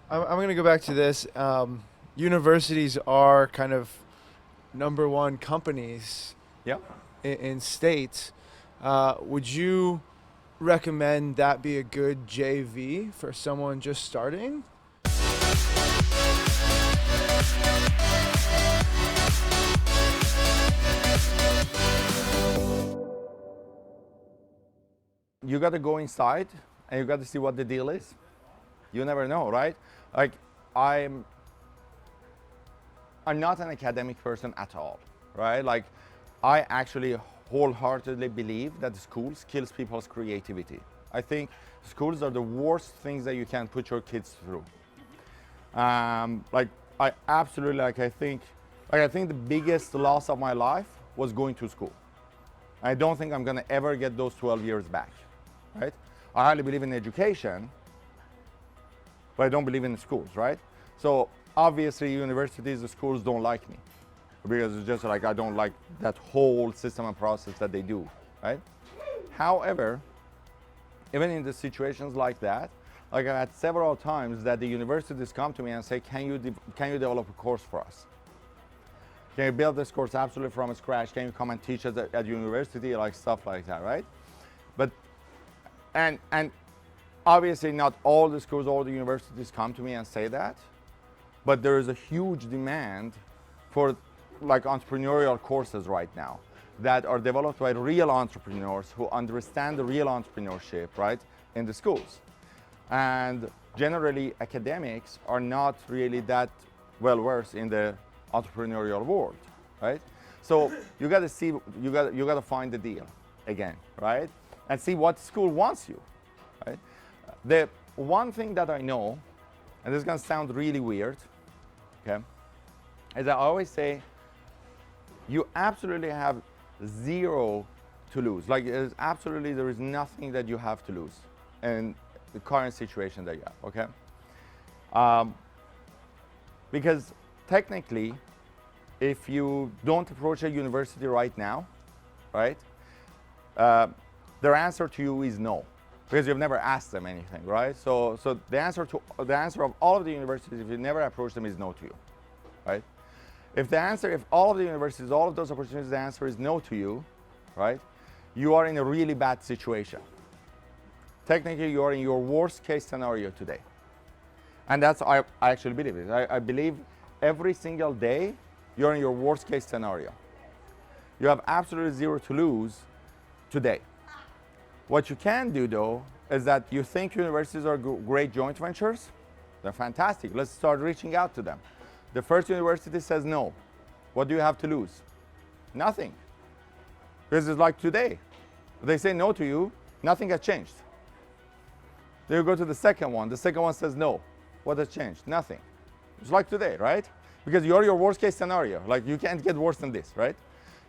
I'm going to go back to this. Universities are kind of number one companies Yeah. in states. Would you recommend that be a good JV for someone just starting? You got to go inside and you got to see what the deal is. You never know, right? Like I'm I'm not an academic person at all, right? Like I actually wholeheartedly believe that schools kills people's creativity. I think schools are the worst things that you can put your kids through. Like I absolutely I think the biggest loss of my life was going to school. I don't think I'm gonna ever get those 12 years back, right? I highly believe in education, but I don't believe in the schools, right? So obviously universities, the schools don't like me because it's just like I don't like that whole system and process that they do, right? However, even in the situations like that, like I had several times that the universities come to me and say, can you develop a course for us? Can you build this course absolutely from scratch? Can you come and teach us at university, like stuff like that, right? But and obviously not all the schools, all the universities come to me and say that, but there is a huge demand for like entrepreneurial courses right now that are developed by real entrepreneurs who understand the real entrepreneurship, right, in the schools. And generally academics are not really that well versed in the entrepreneurial world, right? So you got to see, you got to find the deal again, right? And see what school wants you, right? The one thing that I know, and this is gonna sound really weird, okay, is I always say you absolutely have zero to lose. Like there is nothing that you have to lose in the current situation that you have, okay? Because technically, if you don't approach a university right now, right, their answer to you is no, because you've never asked them anything, right? So the answer of all of the universities, if you never approach them, is no to you, right? If all of the universities, all of those opportunities, the answer is no to you, right, you are in a really bad situation. Technically, you are in your worst case scenario today. And that's, I actually believe it. I believe every single day you're in your worst case scenario. You have absolutely zero to lose today. What you can do though is that you think universities are great joint ventures. They're fantastic. Let's start reaching out to them. The first university says no. What do you have to lose? Nothing. Because it's like today. They say no to you, nothing has changed. Then you go to the second one. The second one says no. What has changed? Nothing. It's like today, right? Because you're your worst case scenario. Like you can't get worse than this, right?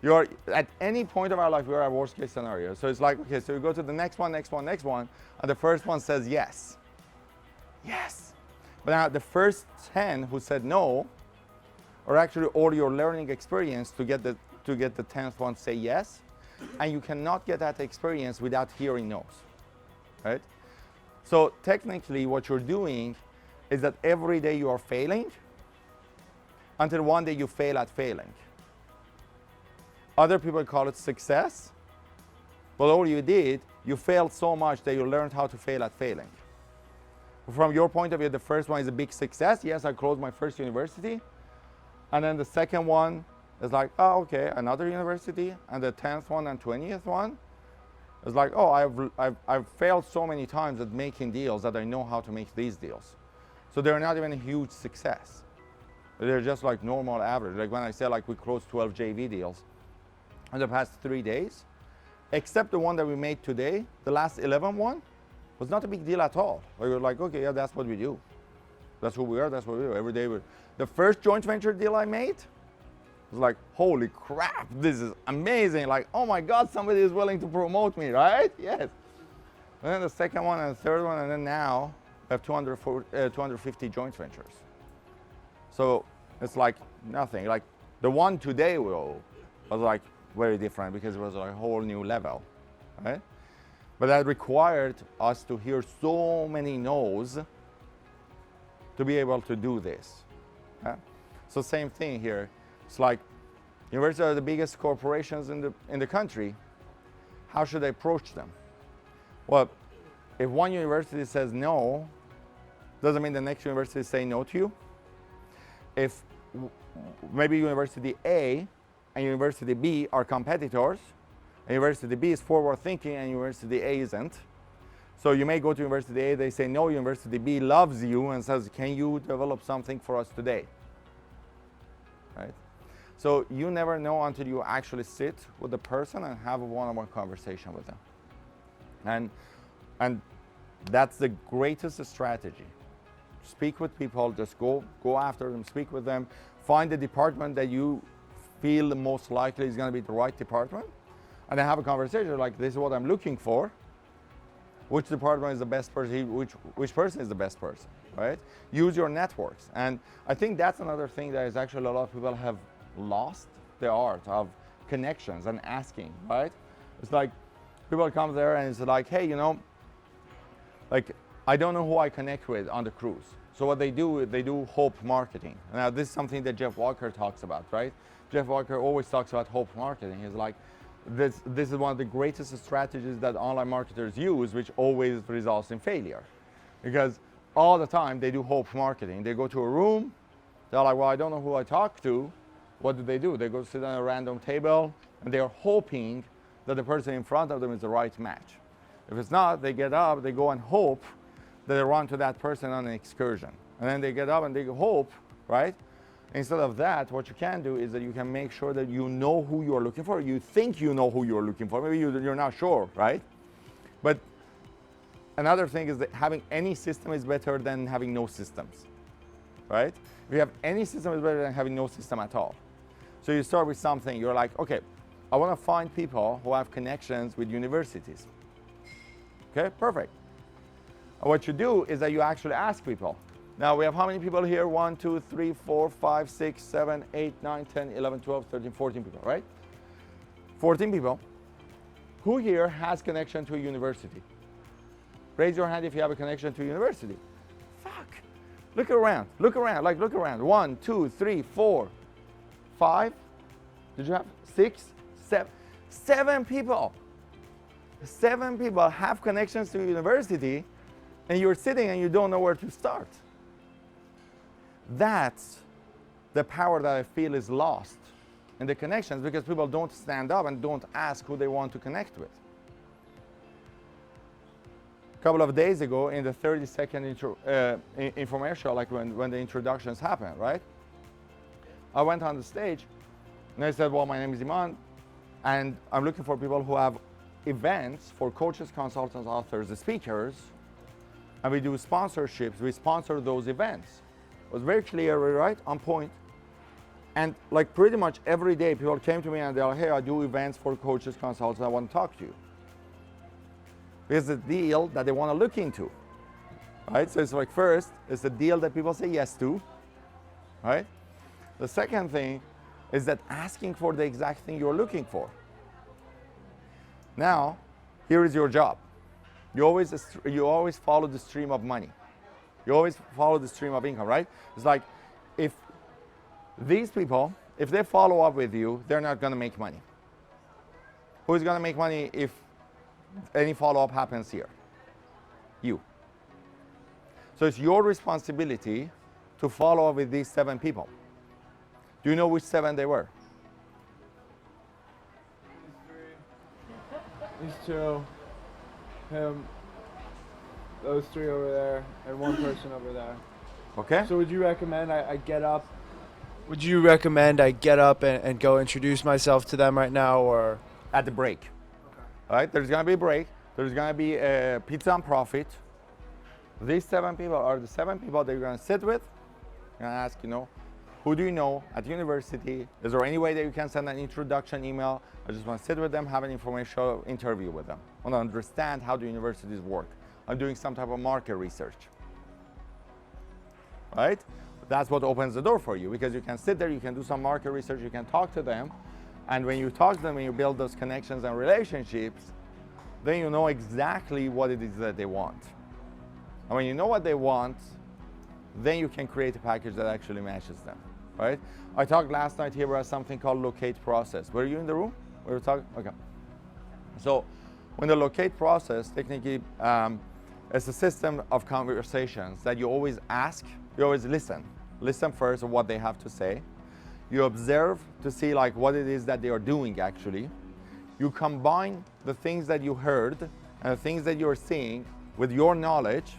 You're at any point of our life, we're at worst case scenario. So it's like, okay, so you go to the next one, and the first one says yes. Yes. But now the first 10 who said no are actually all your learning experience to get the 10th one say yes. And you cannot get that experience without hearing no's, right? So technically what you're doing is that every day you are failing until one day you fail at failing. Other people call it success, but all you did, you failed so much that you learned how to fail at failing. From your point of view, the first one is a big success. Yes, I closed my first university. And then the second one is like, oh, okay, another university. And the 10th one and 20th one is like, oh, I've failed so many times at making deals that I know how to make these deals. So they're not even a huge success. They're just like normal average. Like when I say like we closed 12 JV deals in the past 3 days, except the one that we made today, the last 11 one was not a big deal at all. We were like, okay, yeah, that's what we do. That's who we are, that's what we do. Every day the first joint venture deal I made was like, holy crap, this is amazing. Like, oh my God, somebody is willing to promote me, right? Yes. And then the second one and the third one, and then now we have 250 joint ventures. So it's like nothing. Like the one today was like very different because it was a whole new level, right? But that required us to hear so many no's to be able to do this. Yeah? So same thing here. It's like universities are the biggest corporations in the country. How should I approach them? Well, if one university says no, doesn't mean the next university say no to you. If maybe University A and University B are competitors, and University B is forward thinking and University A isn't. So you may go to University A, they say no, University B loves you and says, can you develop something for us today? Right? So you never know until you actually sit with the person and have a one-on-one conversation with them. And that's the greatest strategy. Speak with people, just go after them, speak with them, find the department that you feel most likely is going to be the right department, and then have a conversation like, this is what I'm looking for. Which department is the best person, which person is the best person, right? Use your networks. And I think that's another thing that is actually a lot of people have lost the art of connections and asking, right? It's like people come there and it's like, hey, you know, like I don't know who I connect with on the cruise. So what they do is they do hope marketing. Now this is something that Jeff Walker talks about, right? Jeff Walker always talks about hope marketing. He's like, this is one of the greatest strategies that online marketers use, which always results in failure. Because all the time they do hope marketing. They go to a room, they're like, well, I don't know who I talk to. What do? They go sit on a random table and they're hoping that the person in front of them is the right match. If it's not, they get up, they go and hope that they run to that person on an excursion. And then they get up and they hope, right? Instead of that, what you can do is that you can make sure that you know who you're looking for. You think you know who you're looking for. Maybe you're not sure, right? But another thing is that having any system is better than having no systems, right? If you have any system, is better than having no system at all. So you start with something. You're like, okay, I want to find people who have connections with universities. Okay, perfect. And what you do is that you actually ask people. Now we have how many people here? 1, 2, 3, 4, 5, 6, 7, 8, 9, 10, 11, 12, 13, 14 people, right? 14 people. Who here has connection to a university? Raise your hand if you have a connection to a university. Fuck. Look around. Look around. Like, look around. 1, 2, 3, 4, 5. Did you have 6, 7? 7 people. 7 people have connections to a university, and you're sitting and you don't know where to start. That's the power that I feel is lost in the connections because people don't stand up and don't ask who they want to connect with. A couple of days ago in the 30-second infomercial, like when the introductions happen, right? I went on the stage and I said, well, my name is Iman and I'm looking for people who have events for coaches, consultants, authors, speakers, and we do sponsorships. We sponsor those events. It was very clear, right? On point. And like pretty much every day, people came to me and they're like, hey, I do events for coaches, consultants, I want to talk to you. It's a deal that they want to look into, right? So it's like first, it's a deal that people say yes to, right? The second thing is that asking for the exact thing you're looking for. Now, here is your job. You always follow the stream of money. You always follow the stream of income, right? It's like if these people, if they follow up with you, they're not going to make money. Who is going to make money if any follow-up happens here? You. So it's your responsibility to follow up with these 7 people. Do you know which 7 they were? These 2, him, those 3 over there, and 1 person over there. Okay. So would you recommend I get up? Would you recommend I get up and go introduce myself to them right now, or? At the break. Okay. All right, there's going to be a break. There's going to be a pizza and profit. These 7 people are the 7 people that you're going to sit with. You're going to ask, you know, who do you know at university? Is there any way that you can send an introduction email? I just want to sit with them, have an informational interview with them. I want to understand how the universities work. I'm doing some type of market research. Right? That's what opens the door for you because you can sit there, you can do some market research, you can talk to them. And when you talk to them and you build those connections and relationships, then you know exactly what it is that they want. And when you know what they want, then you can create a package that actually matches them, right? I talked last night here about something called locate process. Were you in the room? We were talking? Okay. So when the locate process, technically, it's a system of conversations that you always ask, you always listen. Listen first of what they have to say. You observe to see like what it is that they are doing actually. You combine the things that you heard and the things that you're seeing with your knowledge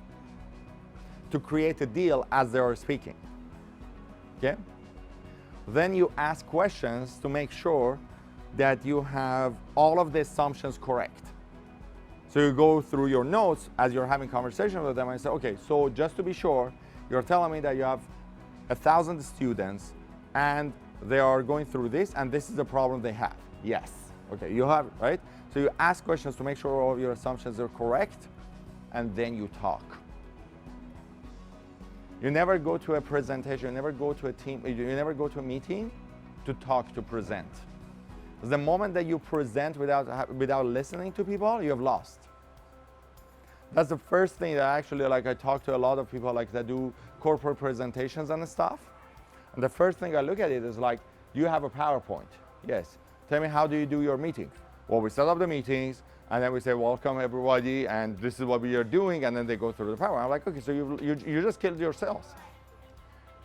to create a deal as they are speaking, okay? Then you ask questions to make sure that you have all of the assumptions correct. So you go through your notes as you're having conversation with them and say, okay, so just to be sure, you're telling me that you have 1,000 students and they are going through this and this is the problem they have. Yes, okay, you have, right? So you ask questions to make sure all of your assumptions are correct and then you talk. You never go to a presentation, you never go to a team, you never go to a meeting to talk, to present. The moment that you present without listening to people, you have lost. That's the first thing that actually, like I talk to a lot of people like that do corporate presentations and stuff. And the first thing I look at it is like, do you have a PowerPoint? Yes. Tell me, how do you do your meetings? Well, we set up the meetings and then we say, welcome everybody, and this is what we are doing, and then they go through the PowerPoint. I'm like, okay, so you just killed yourselves.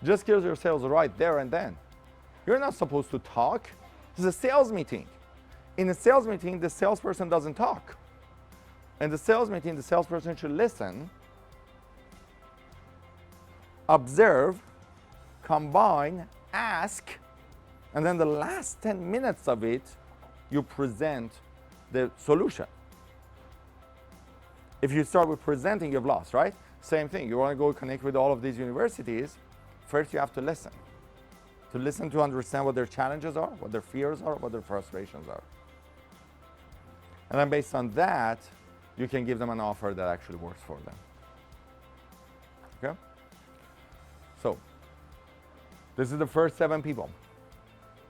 Just killed yourselves right there and then. You're not supposed to talk. This is a sales meeting. In a sales meeting, the salesperson doesn't talk. In the sales meeting, the salesperson should listen, observe, combine, ask, and then the last 10 minutes of it, you present the solution. If you start with presenting, you've lost, right? Same thing. You want to go connect with all of these universities, first you have to listen. To listen to understand what their challenges are, what their fears are, what their frustrations are. And then based on that, you can give them an offer that actually works for them. Okay? So, this is the first 7 people.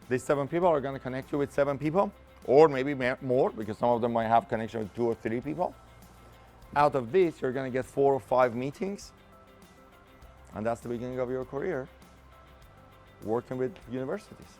These 7 people are going to connect you with 7 people, or maybe more, because some of them might have connection with 2 or 3 people. Out of this, you're going to get 4 or 5 meetings, and that's the beginning of your career working with universities.